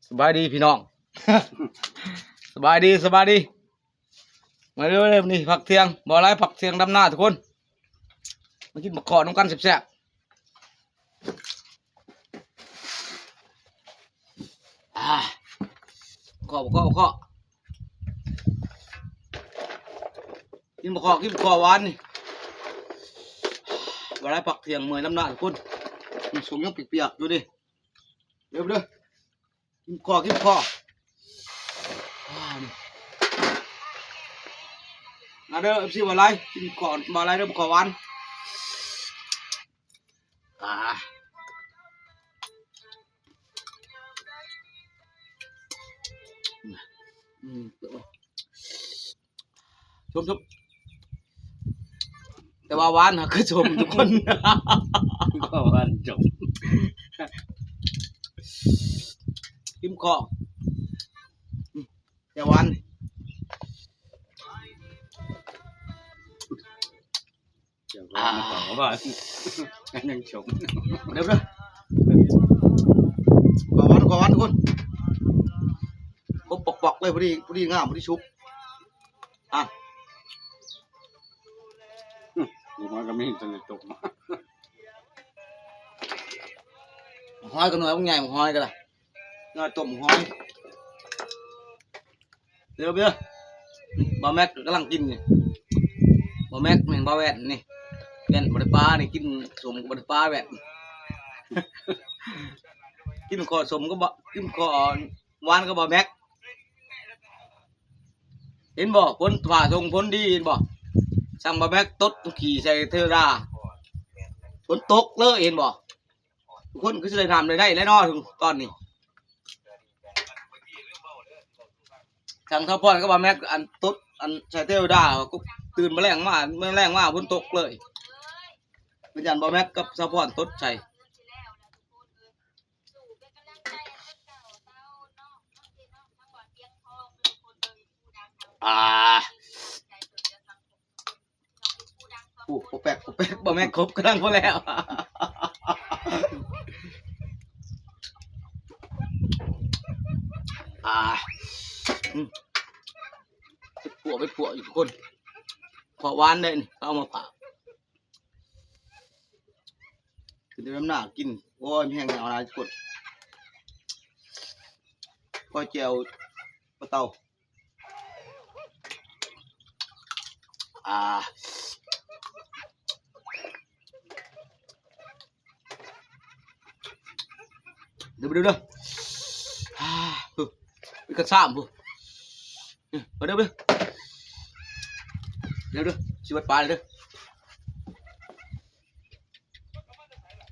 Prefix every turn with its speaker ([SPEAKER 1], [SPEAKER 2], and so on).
[SPEAKER 1] สบายดีพี่น้อง สบายดีมาเร็วๆนี่ผักเทียงบ่อะไรผักเทียงดำหน้าทุกคนมากินบักขอน้ำกันแซ่บๆขอกินบักขอหวานนี่บ่อะไรผักเทียงเมื่อยดำหน้าทุกคนมันสูงยังเปียกๆอยู่ดิเร็วกินคอนี่มาเด้อFCบ่อะไรกินขอบ่อะไรเด้อบักขอหวานชมแต่ว่าหวานนะคือชมทุกคน
[SPEAKER 2] ก็วันจบ
[SPEAKER 1] กินขอแต่หวาน
[SPEAKER 2] เดี๋ยวก็มาต่อว่ากันยังชม
[SPEAKER 1] เดี๋ยวขอหวานทุกคนผมปอกเลยพอดีงามพอดีชุบ
[SPEAKER 2] กูมาก็ไม่เห็นจนตกมา
[SPEAKER 1] หอยกันหน่อยพวกใหญ่หอยกันล่ะน่าต้มหอยเดี๋ยวบะแม็กกำลังกินนี่บะแม็กแม่งบะแวดนี่แว่นบะปลานี่กินสมกับบะปลาแวด กินขอสมก็บะกินขอหวานก็บะแม็กเห็นบ่ผลผ่าทรงผลดีเห็นบ่สั่งบะแม็กตดขี่ใส่เทอราฝนตกเลยเห็นบ่ทุกคนก็จะได้ทำได้แล้วเนาะถึงตอนนี้สั่งข้าวพอนก็บะแม็กอันตดอันใส่เทอราก็ตื่นมาแรงมาฝนตกเลยเป็นยันบะแม็กกับข้าวพอนตดใส่แปลกบ่แม่ครบกำลังพอแล้วไปผัวอยู่ทุกคนขอหวานเลยนี่เอามาฝากคือน้ำหนักกินโอ้ยแห้งเอาอะไรทุกคนก้อยเจียวปลาเต่าเดี๋ยวไปกระซ่ามพูเดี๋ยวชีวิตปลาเลยเด้อ